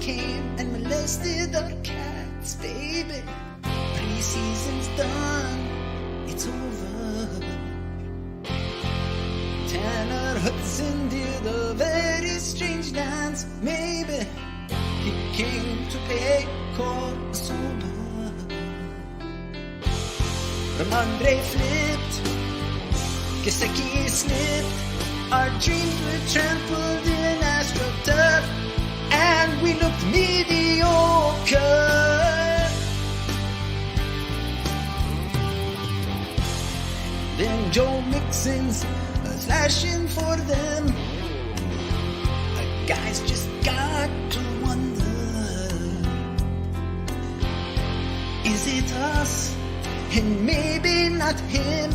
came and molested our cats, baby. Preseason's done, it's over. Tanner Hudson did a very strange dance, maybe. He came to pay court sober. Ramondre flipped, Gesicki slipped. Our dreams were trampled in astroturf, and we looked mediocre. Then Joe Mixon's flashing for them. The guys just got to wonder, is it us, and maybe not him,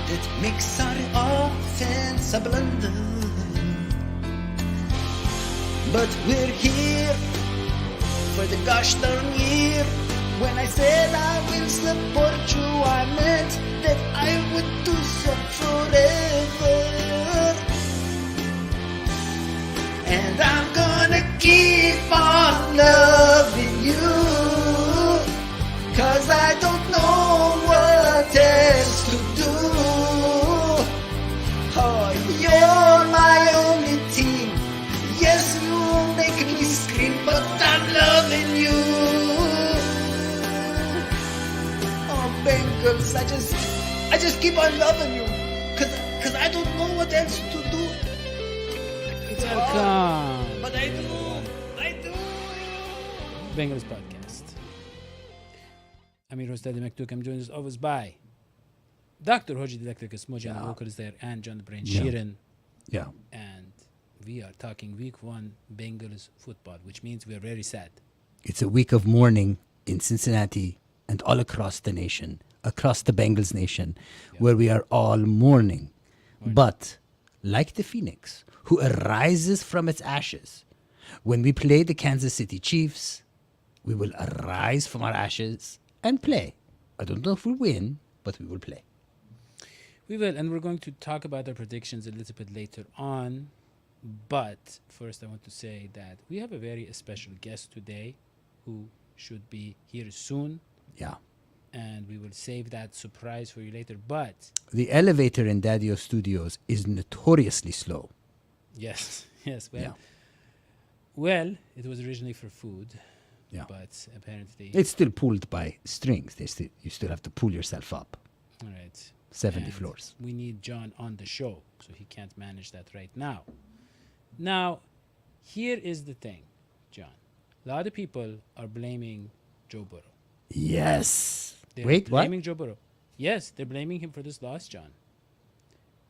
that makes our offense a blunder? But we're here for the gosh darn year. When I said I will support you, I meant that I would do so forever. And I'm gonna keep on loving you, 'cause I don't know what else to do. Oh, you're my only team. Yes, you make me scream, but I'm loving you. Oh, Bengals, I just keep on loving you, 'cause I don't know what else to do. It's hard, but I do. Bengals podcast. I'm your host, Dadio McDuke. I'm joined as always by Dr. Hodgie, the Electricus, Mojan, the vocalist there, and John the Brain Sheeran. Yeah. And we are talking week 1 Bengals football, which means we are very sad. It's a week of mourning in Cincinnati and all across the nation, across the Bengals nation, where we are all mourning. But like the phoenix who arises from its ashes, when we play the Kansas City Chiefs, we will arise from our ashes and play. I don't know if we'll win, but we will play. We will, and we're going to talk about our predictions a little bit later on. But first, I want to say that we have a very special guest today who should be here soon. Yeah. And we will save that surprise for you later. But the elevator in Dadio Studios is notoriously slow. Yes. Well, it was originally for food. Yeah. But apparently it's still pulled by strings. You still have to pull yourself up. All right. 70 floors. We need John on the show, so he can't manage that right now. Now, here is the thing, John. A lot of people are blaming Joe Burrow. Yes. They're blaming Joe Burrow. Yes, they're blaming him for this loss, John.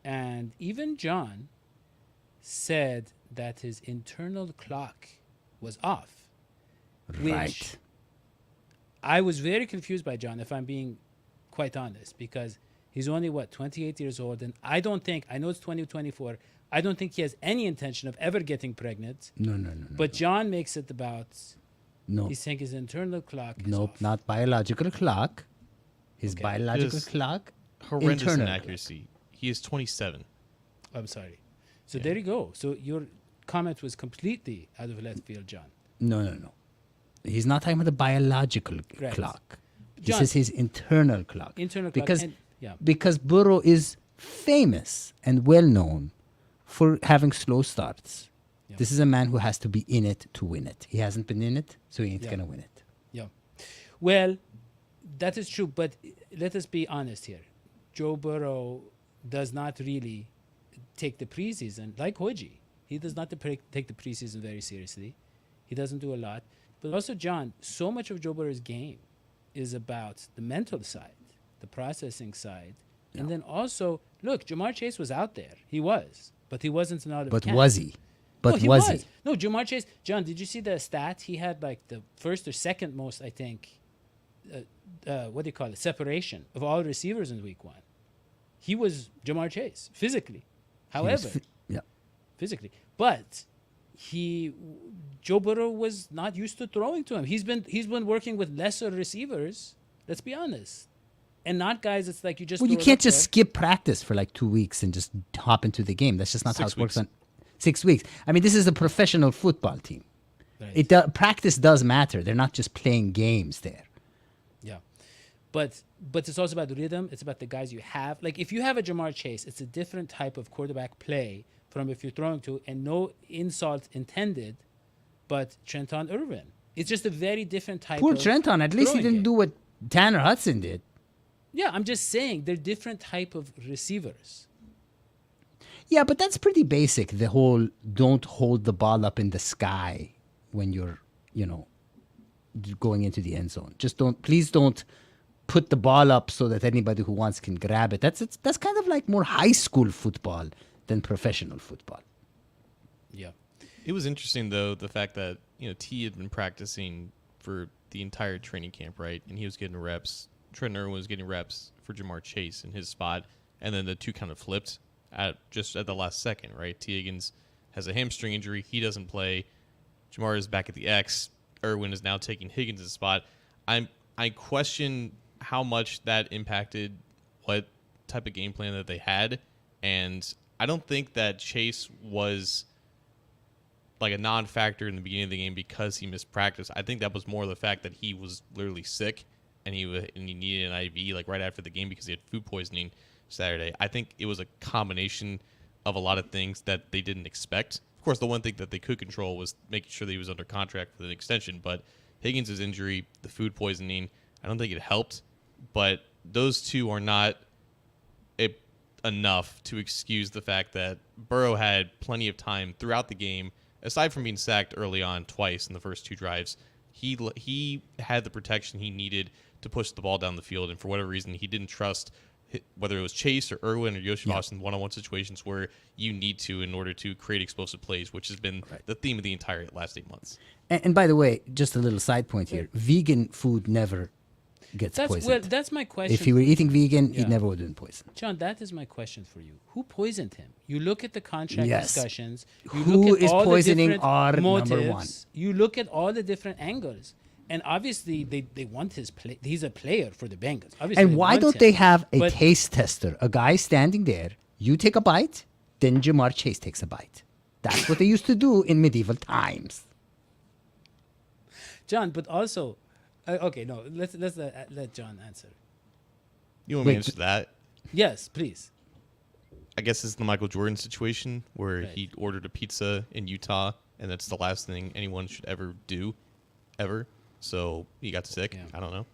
And even John said that his internal clock was off. Right. Which I was very confused by John, if I'm being quite honest, because he's only, 28 years old, and I know it's 2024, I don't think he has any intention of ever getting pregnant. No. But John makes it about, no. He's saying his internal clock is Nope, off. not biological clock. His Okay. biological clock, Horrendous internal inaccuracy. clock. He is 27. I'm sorry. So there you go. So your comment was completely out of left field, John. No. He's not talking about the biological Right. clock. This John, is his internal clock. internal because, clock. Because Burrow is famous and well known for having slow starts. Yeah. This is a man who has to be in it to win it. He hasn't been in it, so he ain't Yeah. going to win it. Yeah. Well, that is true, but let us be honest here. Joe Burrow does not really take the preseason like Hodgie. He does not take the preseason very seriously. He doesn't do a lot. But also, John, so much of Joe Burrow's game is about the mental side, the processing side. Yeah. And then also, look, Jamar Chase was out there. He was. But he wasn't an out of But camp. was he? No, he was. No, Jamar Chase. John, did you see the stats? He had like the first or second most, I think, what do you call it? Separation of all receivers in week 1. He was Jamar Chase physically. However, physically. But Joe Burrow was not used to throwing to him. He's been working with lesser receivers, let's be honest. And not guys, it's like you just... Well, you can't just skip practice for like 2 weeks and just hop into the game. That's just not how it works on 6 weeks. I mean, this is a professional football team. Right. Practice does matter. They're not just playing games there. Yeah. But it's also about the rhythm. It's about the guys you have. Like if you have a Jamar Chase, it's a different type of quarterback play from if you're throwing to, and no insult intended, but Trenton Irwin. It's just a very different type Poor of Trenton. At least he throwing didn't game. do what Tanner Hudson did. Yeah, I'm just saying they're different type of receivers. Yeah, but that's pretty basic. The whole don't hold the ball up in the sky when you're, going into the end zone. Please don't put the ball up so that anybody who wants can grab it. That's kind of like more high school football than professional football. Yeah. It was interesting though, the fact that, T had been practicing for the entire training camp, right? And he was getting reps. Trent Irwin was getting reps for Jamar Chase in his spot. And then the two kind of flipped just at the last second, right? T. Higgins has a hamstring injury. He doesn't play. Jamar is back at the X. Irwin is now taking Higgins' spot. I question how much that impacted what type of game plan that they had. And I don't think that Chase was like a non-factor in the beginning of the game because he missed practice. I think that was more the fact that he was literally sick and he needed an IV like right after the game because he had food poisoning Saturday. I think it was a combination of a lot of things that they didn't expect. Of course, the one thing that they could control was making sure that he was under contract for an extension. But Higgins' injury, the food poisoning, I don't think it helped. But those two are not enough to excuse the fact that Burrow had plenty of time throughout the game. Aside from being sacked early on twice in the first two drives, he had the protection he needed to push the ball down the field. And for whatever reason, he didn't trust whether it was Chase or Irwin or Yoshivas in one-on-one situations where you need to in order to create explosive plays, which has been the theme of the entire last 8 months. And by the way, just a little side point here. Vegan food never gets poisoned. Well, that's my question. If he were eating vegan, he never would have been poisoned. John, that is my question for you. Who poisoned him? You look at the contract Yes. discussions. You Who look at is all poisoning the different our motives. number one? You look at all the different angles. And obviously, they want his play. He's a player for the Bengals. Obviously, And why want don't him. they have a But- taste tester? A guy standing there, you take a bite, then Jamar Chase takes a bite. That's what they used to do in medieval times. John, but also, okay, no, let's let John answer. You want me to Wait, answer that? Yes, please. I guess it's the Michael Jordan situation where Right. he ordered a pizza in Utah, and that's the last thing anyone should ever do, ever. So he got sick. Yeah. I don't know.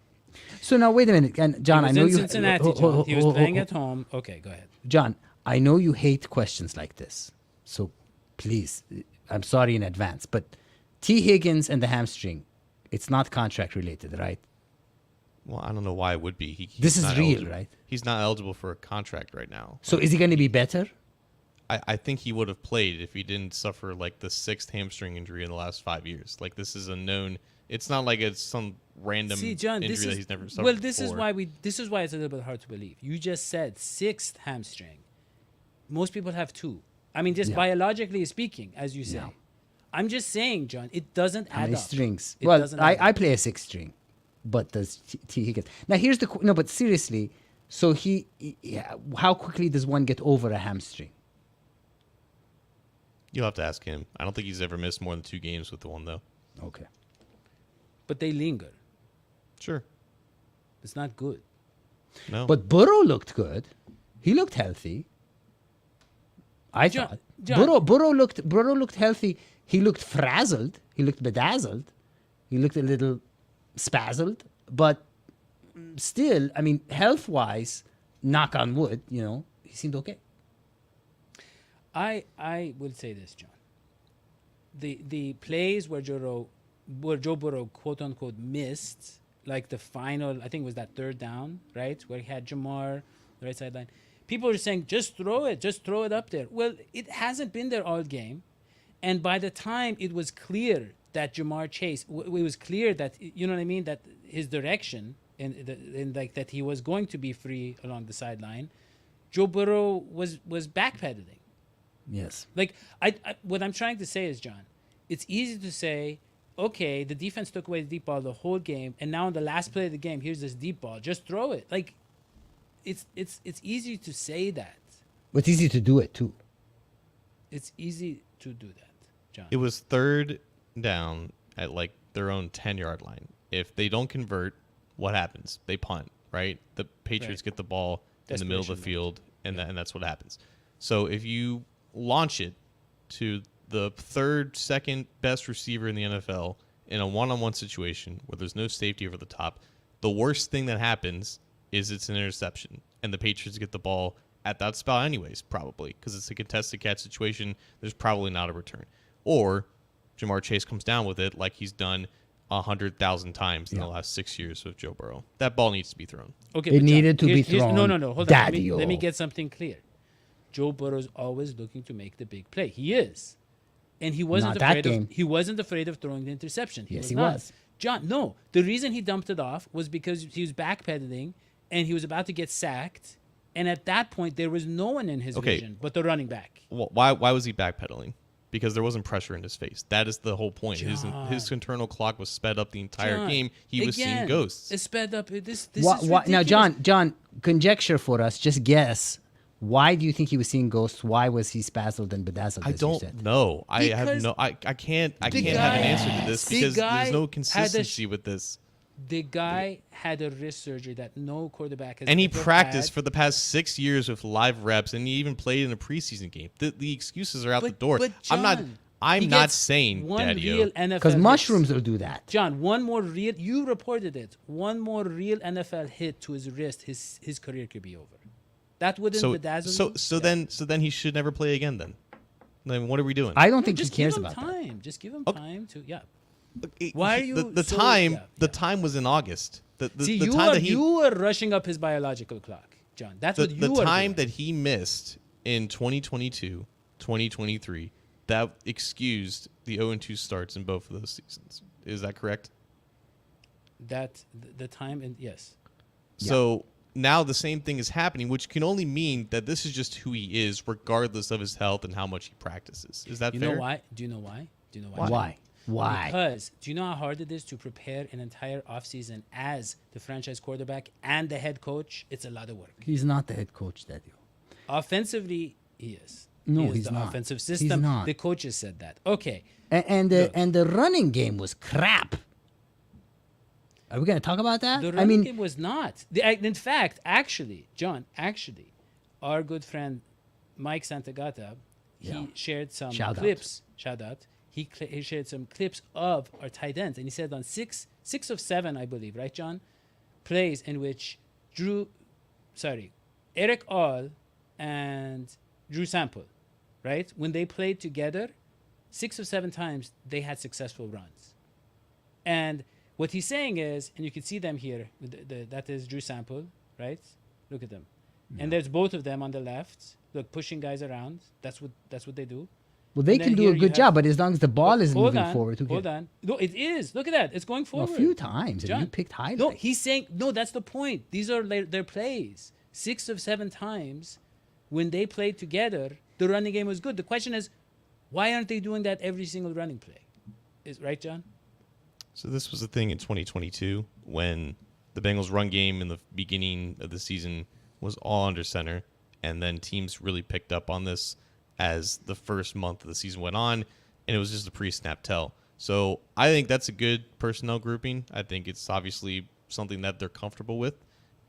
So now wait a minute, and John, He I was know in you. Cincinnati, John. He was playing at home. Okay, go ahead. John, I know you hate questions like this, so please, I'm sorry in advance, but T. Higgins and the hamstring, it's not contract related, right? Well, I don't know why it would be. He's This is not real, eligible. right? He's not eligible for a contract right now. So is he going to be better? I think he would have played if he didn't suffer like the 6th hamstring injury in the last 5 years. Like this is a known. It's not like it's some random See, John, injury this that is he's never suffered. well. This before. is why it's a little bit hard to believe. You just said 6th hamstring. Most people have 2. I mean, just Yeah. biologically speaking, as you say. Yeah. I'm just saying, John. It doesn't How add many up. strings? It Well, doesn't add I up. play a 6 string, but does T. Higgins? Now here's the no, but seriously, so how quickly does one get over a hamstring? You'll have to ask him. I don't think he's ever missed more than 2 games with the one though. Okay. But they linger. Sure. It's not good. No. But Burrow looked good. He looked healthy. I John- thought John- Burrow looked healthy. He looked frazzled. He looked bedazzled. He looked a little spazzled. But still, I mean, health-wise, knock on wood, he seemed okay. I will say this, John. The plays where Joe Burrow quote unquote missed, like the final, I think it was that 3rd down, right, where he had Jamar the right sideline. People are saying just throw it up there. Well, it hasn't been there all game, and by the time it was clear that Jamar Chase, it was clear that you know what I mean, that his direction and like that he was going to be free along the sideline, Joe Burrow was backpedaling. Yes. Like, I what I'm trying to say is, John, it's easy to say, okay, the defense took away the deep ball the whole game, and now in the last play of the game, here's this deep ball. Just throw it. Like, it's easy to say that. But it's easy to do it, too. It's easy to do that, John. it was 3rd down at like their own 10-yard line. If they don't convert, what happens? They punt, right? The Patriots get the ball in the middle of the field, and that's what happens. So if you launch it to the third, second best receiver in the NFL in a one-on-one situation where there's no safety over the top, the worst thing that happens is it's an interception, and the Patriots get the ball at that spot anyways, probably, because it's a contested catch situation. There's probably not a return. Or Jamar Chase comes down with it like he's done 100,000 times in the last 6 years with Joe Burrow. That ball needs to be thrown. Okay, It but John, needed to be here's- thrown. No, hold on. Dadio. Let me get something clear. Joe Burrow's always looking to make the big play. He is. And he wasn't Not that afraid game. of he wasn't afraid of throwing the interception. Yes, was he not. was. John, no. The reason he dumped it off was because he was backpedaling and he was about to get sacked. And at that point, there was no one in his vision but the running back. Well, why was he backpedaling? Because there wasn't pressure in his face. That is the whole point. His internal clock was sped up the entire John, game. He was seeing again, ghosts. It's sped up. This Why, is now, ridiculous. John, conjecture for us. Just guess. Why do you think he was seeing ghosts? Why was he spazzled and bedazzled? I as you don't said? know. I have Because no. I can't. I the can't have an guy- answer to this the because guy there's no had a consistency with this. The guy had a wrist surgery that no quarterback has And he ever practiced had. for the past 6 years with live reps, and he even played in a preseason game. The excuses are out the door. But I'm not. John, I'm he not gets saying, one Dadio. real NFL Because hit. mushrooms will do that. John, one more real. You reported it. One more real NFL hit to his wrist, his career could be over. That wouldn't So bedazzle. so then he should never play again. Then what are we doing? I don't think he just cares give him about that. time. Just give him Okay. time to Why are you the so- time? yeah, The yeah. time was in August. The See, the you time are that he you are rushing up his biological clock, John. That's what you the are time doing. that he missed in 2022, 2023, that excused the 0-2 starts in both of those seasons. Is that correct? The time and yes. So now the same thing is happening, which can only mean that this is just who he is, regardless of his health and how much he practices. Is that You fair? know why? Do you know why? Do you know why? Why? Why? Because do you know how hard it is to prepare an entire offseason as the franchise quarterback and the head coach? It's a lot of work. He's not the head coach, Dadio. Offensively, he is. No, He is he's the not. offensive He's system. not. The coaches said that. Okay. And the running game was crap. Are we going to talk about that? The I running mean, game was not. In fact, John, our good friend Mike Santagata, he shared some Shout out. clips. Shout out. He shared some clips of our tight ends, and he said on six of seven, I believe, right, John, plays in which Eric All and Drew Sample, right, when they played together, 6 of 7 times they had successful runs. And what he's saying is, and you can see them here, that is Drew Sample, right? Look at them. And there's both of them on the left, look, pushing guys around. That's what they do. well, they and can then do here a you good have- job, but as long as the ball isn't Hold moving on, forward, who hold cares? on. No, it is. Look at that. It's going Well, forward. a few times, and John, you picked highlights. No, he's saying, no, that's the point. These are their plays. 6 of 7 times when they played together, the running game was good. The question is, why aren't they doing that every single running play? Is right, John? So this was the thing in 2022 when the Bengals' run game in the beginning of the season was all under center, and then teams really picked up on this as the first month of the season went on, and it was just a pre-snap tell. So I think that's a good personnel grouping. I think it's obviously something that they're comfortable with,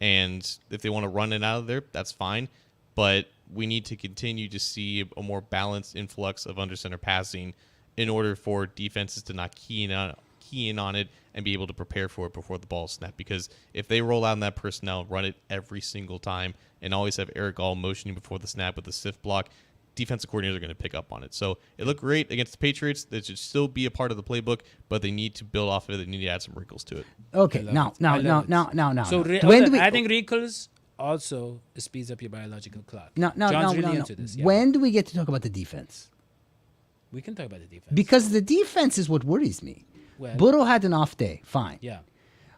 and if they want to run it out of there, that's fine. But we need to continue to see a more balanced influx of under center passing in order for defenses to not key in on it and be able to prepare for it before the ball is snapped. Because if they roll out in that personnel, run it every single time, and always have Eric All motioning before the snap with the stiff block, defensive coordinators are going to pick up on it. So it looked great against the Patriots. That should still be a part of the playbook, but they need to build off of it. They need to add some wrinkles to it. Okay, now. So when do we? adding wrinkles also speeds up your biological clock. John's really into this. Yeah. When do we get to talk about the defense? We can talk about the defense. Because the defense is what worries me. Well, Burrow had an off day, fine. yeah.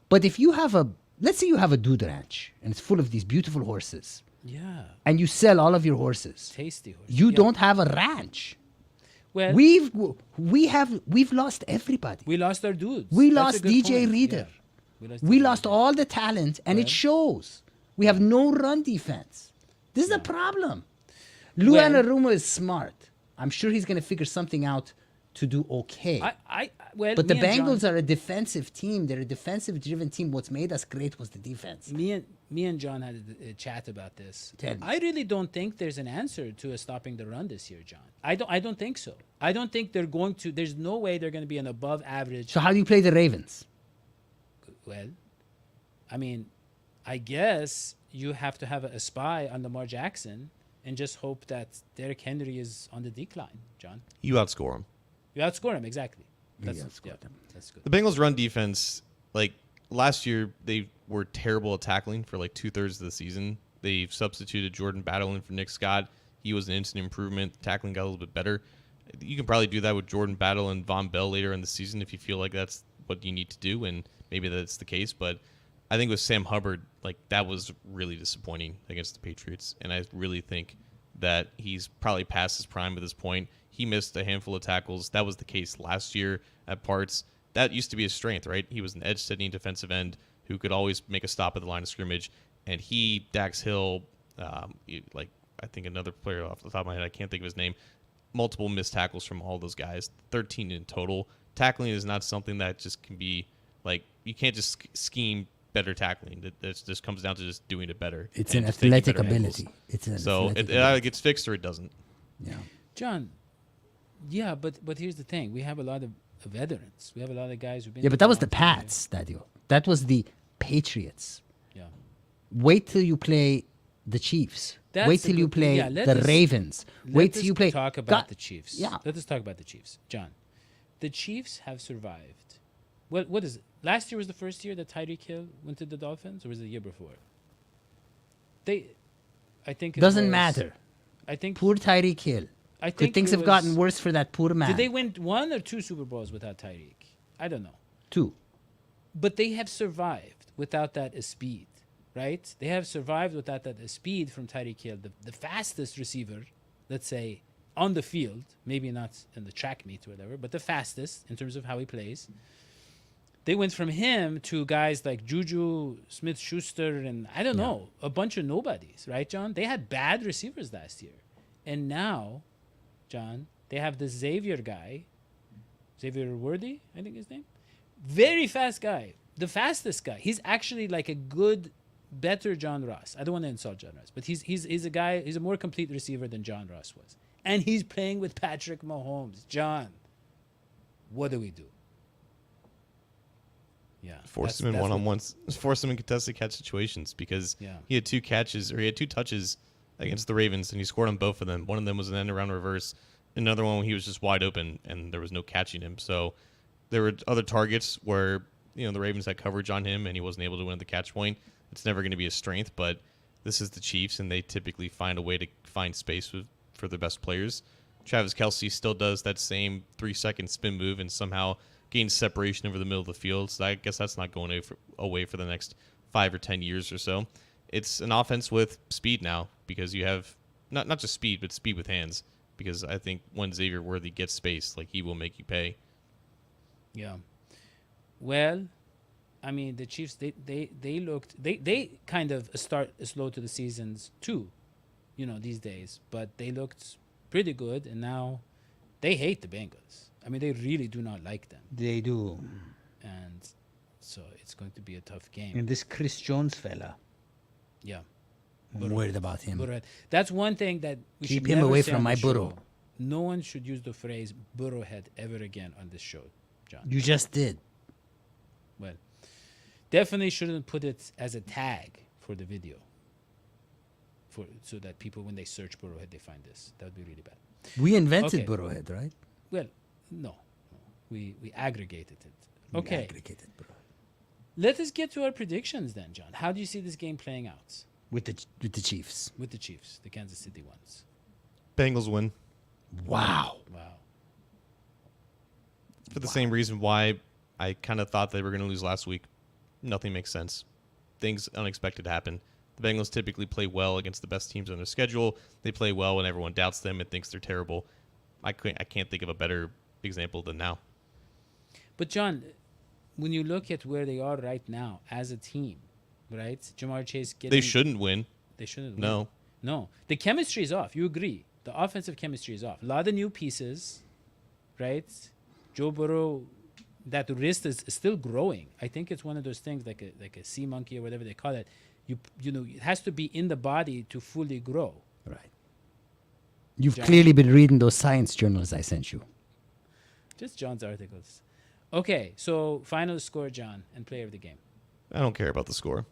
But if you have let's say you have a dude ranch and it's full of these beautiful horses, Yeah. and you sell all of your horses, Tasty horse. you Yeah. don't have a ranch. Well, We've lost everybody. we lost our dudes. We That's lost a good DJ point. Reader. Yeah. We DJ lost Reader. all the talent, and it Well. shows. We have no run defense. This is a problem. Lou Well. Anarumo is smart. I'm sure he's going to figure something out to do okay. Well, But the me and John- Bengals are a defensive team. They're a defensive-driven team. What's made us great was the defense. Me and John had a chat about this. Tell me. I really don't think there's an answer to stopping the run this year, John. I don't think so. I don't think they're going to. There's no way they're going to be an above average. So how do you play the Ravens? Well, I mean, I guess you have to have a spy on Lamar Jackson and just hope that Derrick Henry is on the decline, John. You outscore him. You outscore him, exactly. You That's, outscored them. that's good. The Bengals' run defense, like last year, they were terrible at tackling for like 2/3 of the season. They substituted Jordan Battle in for Nick Scott. He was an instant improvement. Tackling got a little bit better. You can probably do that with Jordan Battle and Von Bell later in the season if you feel like that's what you need to do, and maybe that's the case. But I think with Sam Hubbard, like that was really disappointing against the Patriots, and I really think that he's probably past his prime at this point. He missed a handful of tackles. That was the case last year at parts. That used to be his strength, right? He was an edge-setting defensive end who could always make a stop at the line of scrimmage. And he, Dax Hill, like I think another player off the top of my head, I can't think of his name, multiple missed tackles from all those guys, 13 in total. Tackling is not something that just can be, like, you can't just scheme better tackling. It just comes down to just doing it better. It's and an just taking athletic better ability. angles. It's an So athletic it either gets fixed or it doesn't. Yeah. John, yeah, but here's the thing. We have a lot of veterans. We have a lot of guys who've been Yeah, but there that was for a the long time. Pats, Dadio. That was the Patriots. Yeah. Wait till you play the Chiefs. That's Wait a till you good- play yeah, let the us- Ravens. Wait till you play. Talk about God- the Chiefs. Yeah. Let us talk about the Chiefs, John. The Chiefs have survived. What is it? Last year was the first year that Tyreek Hill went to the Dolphins, or was it the year before? I think it Doesn't was- matter. I think Poor Tyreek Hill. I Could think things it have gotten was- worse for that poor man? Did they win 1 or 2 Super Bowls without Tyreek? I don't know. 2. But they have survived without that speed, right? They have survived without that speed from Tyreek Hill, the fastest receiver, let's say, on the field, maybe not in the track meet or whatever, but the fastest in terms of how he plays. They went from him to guys like Juju Smith-Schuster and I don't know, a bunch of nobodies, right, John? They had bad receivers last year. And now, John, they have this Xavier guy, Xavier Worthy, I think his name. Very fast guy, the fastest guy. He's actually like a good, better John Ross. I don't want to insult John Ross, but he's a guy. He's a more complete receiver than John Ross was, and he's playing with Patrick Mahomes. John, what do we do? Yeah, Force him in one-on-ones. Force him in contested catch situations because Yeah. he had 2 catches, or he had 2 touches against the Ravens, and he scored on both of them. One of them was an end-around reverse. Another one, he was just wide open, and there was no catching him. So there were other targets where the Ravens had coverage on him, and he wasn't able to win at the catch point. It's never going to be a strength, but this is the Chiefs, and they typically find a way to find space for the best players. Travis Kelce still does that same 3-second spin move and somehow gains separation over the middle of the field. So I guess that's not going away for the next 5 or 10 years or so. It's an offense with speed now because you have not just speed, but speed with hands. Because I think when Xavier Worthy gets space, like he will make you pay. Yeah. Well, I mean, the Chiefs, they kind of start slow to the seasons too, these days. But they looked pretty good, and now they hate the Bengals. I mean, they really do not like them. They do. And so it's going to be a tough game. And this Chris Jones fella, Yeah. I'm worried about him. Burrowhead. That's one thing that we Keep should him never away say from on my the show. Burrow. No one should use the phrase Burrowhead ever again on this show, John. You just did. Well, definitely shouldn't put it as a tag for the video, so that people, when they search Burrowhead, they find this. That would be really bad. We invented Okay. Burrowhead, right? Well, no. We aggregated it. We Okay. aggregated Burrowhead. Let us get to our predictions then, John. How do you see this game playing out With the Chiefs. with the Chiefs, the Kansas City ones? Bengals win Wow. Wow. for the same reason why I kind of thought they were going to lose last week. Nothing makes sense. Things unexpected happen. The Bengals typically play well against the best teams on their schedule. They play well when everyone doubts them and thinks they're terrible. I can't think of a better example than now. But John, when you look at where they are right now as a team, right? Jamar Chase getting... They shouldn't win. They shouldn't. No. win. No. The chemistry is off. You agree. The offensive chemistry is off. A lot of new pieces, right? Joe Burrow that wrist is still growing. I think it's one of those things like a sea monkey or whatever they call it. You know, it has to be in the body to fully grow. Right. You've John. clearly been reading those science journals I sent you. Just John's articles. Okay, so final score, John, and player of the game. I don't care about the score.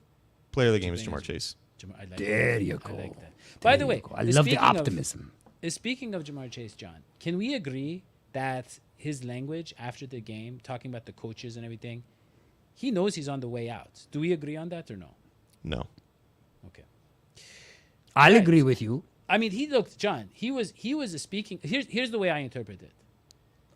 Player of the game is Bengals. Jamar Chase. I like There that. you I go. like that. There By the you way, go. I love the speaking of- optimism. Speaking of Jamar Chase, John, can we agree that his language after the game, talking about the coaches and everything, he knows he's on the way out? Do we agree on that or no? No. Okay. I'll Right. agree with you. I mean, he looked, John. He was speaking. Here's the way I interpret it.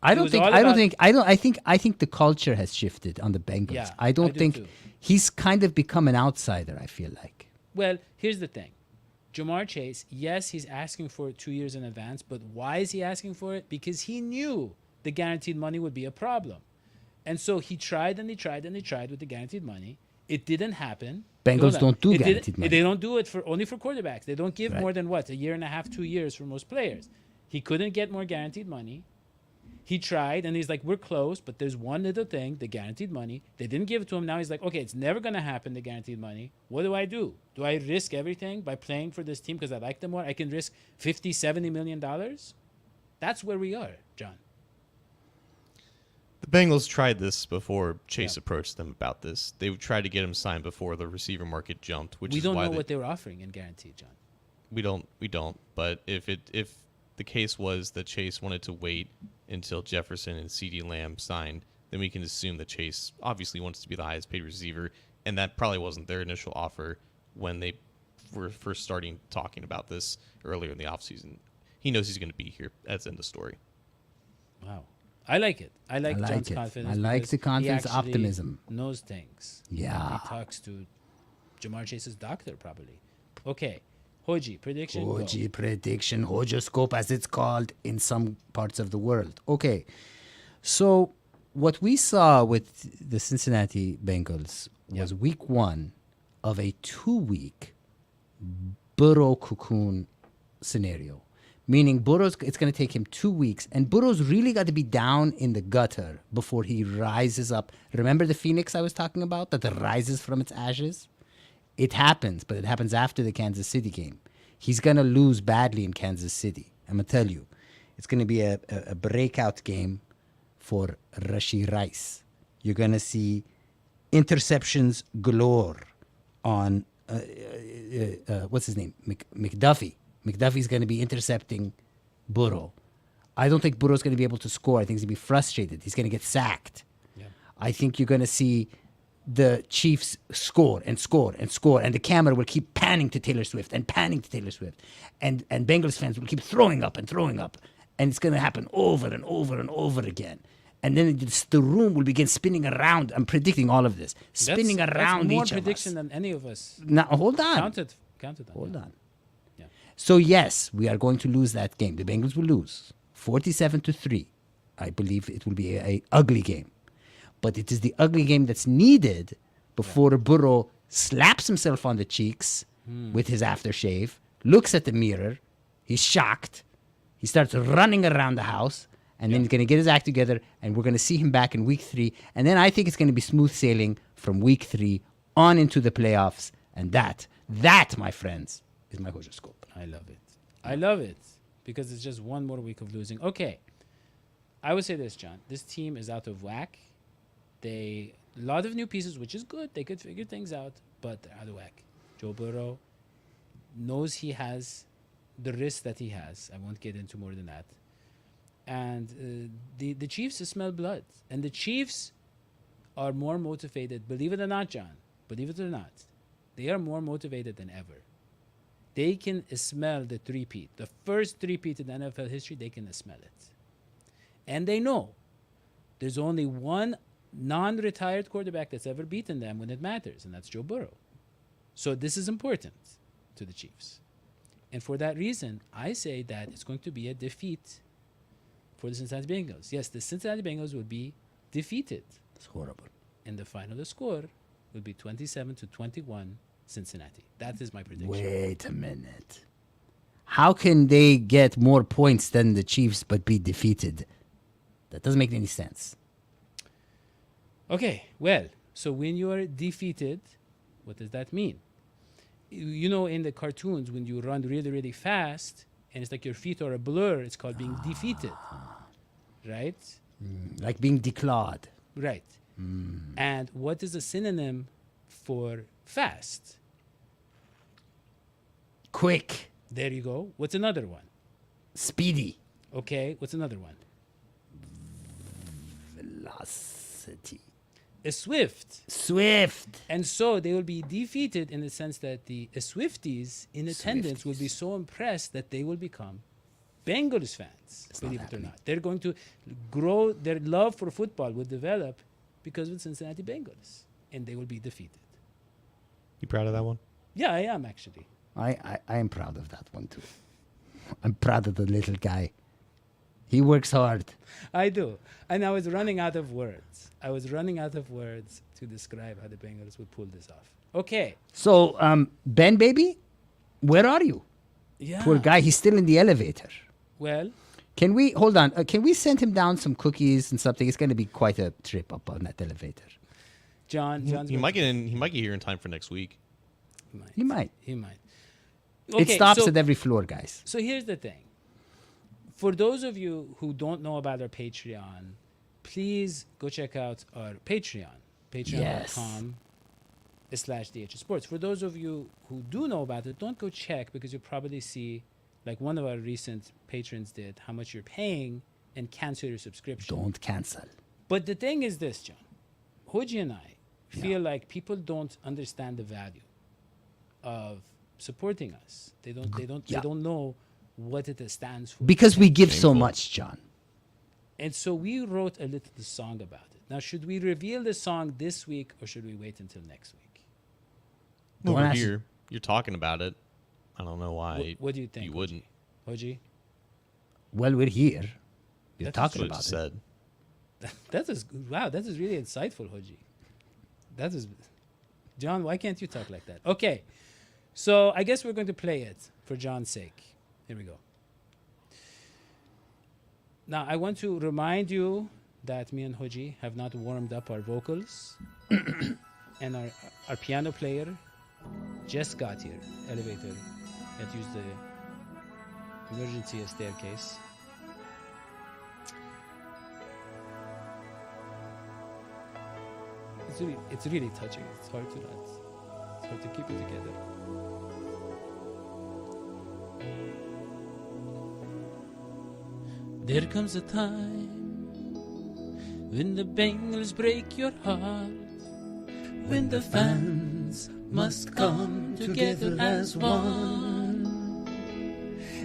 I It don't was think. all I don't about- think. I think the culture has shifted on the Bengals. Yeah, I don't I do think too. he's kind of become an outsider. I feel like. Well, here's the thing. Jamar Chase, yes, he's asking for it 2 years in advance, but why is he asking for it? Because he knew the guaranteed money would be a problem. And so he tried and he tried and he tried with the guaranteed money. It didn't happen. Bengals Hold on. don't do It didn't- guaranteed money. They don't do it only for quarterbacks. They don't give Right. more than what, a year and a half, 2 years for most players. He couldn't get more guaranteed money. He tried and he's like, we're close, but there's one little thing, the guaranteed money. They didn't give it to him. Now he's like, okay, it's never going to happen, the guaranteed money. What do I do? Do I risk everything by playing for this team because I like them more? I can risk $50, $70 million? That's where we are, John. The Bengals tried this before Chase Yeah. approached them about this. They tried to get him signed before the receiver market jumped, which We is don't why know what they were offering in guaranteed, John. we don't. But if the case was that Chase wanted to wait until Jefferson and CeeDee Lamb signed, then we can assume that Chase obviously wants to be the highest paid receiver, and that probably wasn't their initial offer when they were first starting talking about this earlier in the offseason. He knows he's going to be here. That's in the story. Wow. I like it. I like I like John's it. confidence. I like because the confidence, he actually optimism. knows things. Yeah. He talks to Jamar Chase's doctor, probably. Okay. Hodgie, prediction? Go. Hodgie prediction, Hodgescope as it's called in some parts of the world. Okay, so what we saw with the Cincinnati Bengals was week 1 of a 2-week Burrow cocoon scenario. Meaning it's going to take him 2 weeks, and Burrow's really got to be down in the gutter before he rises up. Remember the phoenix I was talking about that rises from its ashes? It happens, but it happens after the Kansas City game. He's going to lose badly in Kansas City. I'm going to tell you. It's going to be a breakout game for Rashee Rice. You're going to see interceptions galore on, what's his name? McDuffie. McDuffie's going to be intercepting Burrow. I don't think Burrow's going to be able to score. I think he's going to be frustrated. He's going to get sacked. Yeah. I think you're going to see the Chiefs score and score and score, and the camera will keep panning to Taylor Swift and panning to Taylor Swift, and Bengals fans will keep throwing up, and it's going to happen over and over and over again. And then the room will begin spinning around. I'm predicting all of this, spinning around that's more each prediction of us. than any of us Now, hold on. counted on. Hold yeah. on. Yeah. So yes, we are going to lose that game. The Bengals will lose 47-3. I believe it will be a ugly game. But it is the ugly game that's needed before Burrow slaps himself on the cheeks with his aftershave, looks at the mirror, he's shocked, he starts running around the house, and then he's going to get his act together, and we're going to see him back in week 3. And then I think it's going to be smooth sailing from week 3 on into the playoffs. And that, my friends, is my horoscope. I love it. I love it because it's just one more week of losing. Okay. I would say this, John. This team is out of whack. A lot of new pieces, which is good. They could figure things out, but they're out of whack. Joe Burrow knows he has the risk that he has. I won't get into more than that. And the Chiefs smell blood. And the Chiefs are more motivated. Believe it or not, John. Believe it or not. They are more motivated than ever. They can smell the three-peat. The first three-peat in NFL history, they can smell it. And they know there's only one non-retired quarterback that's ever beaten them when it matters, and that's Joe Burrow. So this is important to the Chiefs. And for that reason, I say that it's going to be a defeat for the Cincinnati Bengals. Yes, the Cincinnati Bengals will be defeated. It's horrible. And the final score will be 27-21 Cincinnati. That is my prediction. Wait a minute. How can they get more points than the Chiefs but be defeated? That doesn't make any sense. Okay, well, so when you are defeated, what does that mean? You know, in the cartoons, when you run really, really fast, and it's like your feet are a blur, it's called being defeated. Right? Like being declawed. Right. And what is a synonym for fast? Quick. There you go. What's another one? Speedy. Okay, what's another one? Velocity. A swift. Swift. And so they will be defeated in the sense that the Swifties in attendance will be so impressed that they will become Bengals fans, believe it or not. They're going to grow, their love for football will develop because of the Cincinnati Bengals, and they will be defeated. You proud of that one? Yeah, I am actually. I am proud of that one too. I'm proud of the little guy. He works hard. I do. And I was running out of words. To describe how the Bengals would pull this off. Okay. So, Ben Baby, where are you? Yeah. Poor guy, he's still in the elevator. Well, Can we, hold on, can we send him down some cookies and something? It's going to be quite a trip up on that elevator. John's He might get in. He might get here in time for next week. He might. He might. It stops at every floor, guys. So here's the thing. For those of you who don't know about our Patreon, please go check out our Patreon. Patreon.com/DHS Sports. For those of you who do know about it, don't go check because you'll probably see, like one of our recent patrons did, how much you're paying and cancel your subscription. Don't cancel. But the thing is this, John. Hodgie and I feel like people don't understand the value of supporting us. They don't know what it stands for. Because we give so Shameful. much, John. And so we wrote a little song about it. Now, should we reveal the song this week or should we wait until next week? Don't Over ask- here, you're talking about it. I don't know why. What do you think? You wouldn't. Hodgie? Well, we're here. You're That's talking What about you it. said. That is wow. That is really insightful, Hodgie. That is, John. Why can't you talk like that? Okay, so I guess we're going to play it for John's sake. Here we go. Now I want to remind you that me and Hodgie have not warmed up our vocals, and our piano player just got here. Elevator. Had used the emergency staircase. It's really touching. It's hard to keep it together. There comes a time when the Bengals break your heart, when the fans must come together as one.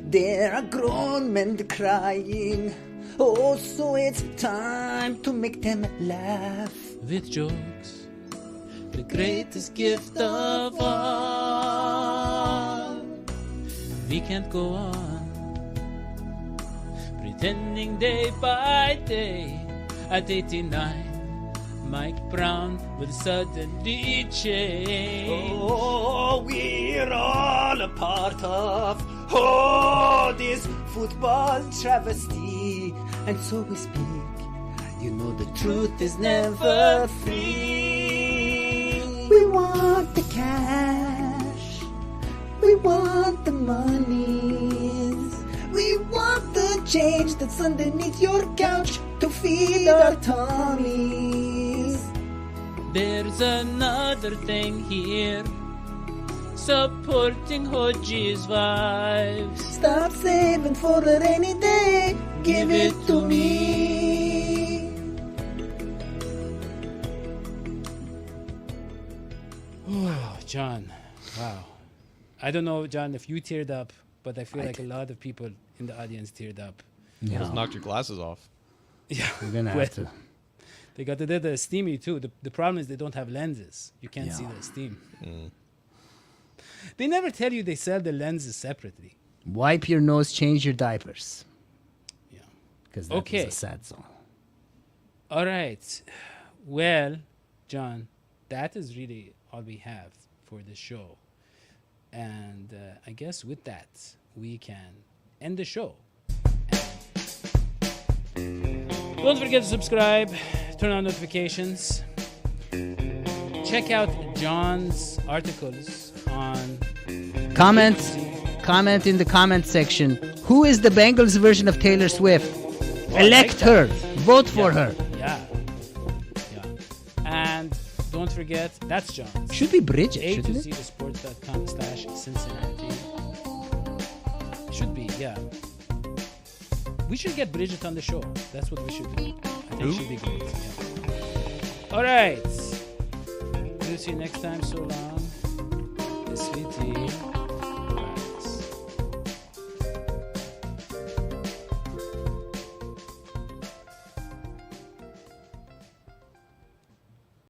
There are grown men crying. Oh, so it's time to make them laugh. With jokes, the greatest gift of all. We can't go on pretending day by day. At 89, Mike Brown will suddenly change. Oh, we're all a part of this football travesty. And so we speak. You know the truth is never free. We want the cash. We want the monies. We want the change that's underneath your couch to feed our tummies. There's another thing here, supporting Hodgie's vibes. Stop saving for a rainy day. Give it to me. John, wow. I don't know, John, if you teared up, but I feel like a lot of people in the audience teared up. Yeah. Almost knocked your glasses off. Yeah. We're going to Well, have to. They got the steamy too. The problem is they don't have lenses. You can't see Yeah. the steam. Mm. They never tell you they sell the lenses separately. Wipe your nose, change your diapers. Yeah. Because that Okay. was a sad song. All right. Well, John, that is really all we have for the show. And I guess with that, we can end the show. Don't forget to subscribe, turn on notifications. check out John's articles on Comment in the comment section. Who is the Bengals version of Taylor Swift? Elect her. Vote for her. Yeah. And don't forget, that's John's. Should be Bridget, A to shouldn't Z it? the sport.com/Cincinnati. Should be, yeah. We should get Bridget on the show. That's what we should do. I think she'd be great. Yeah. All right. We'll see you next time. So long. The sweetie.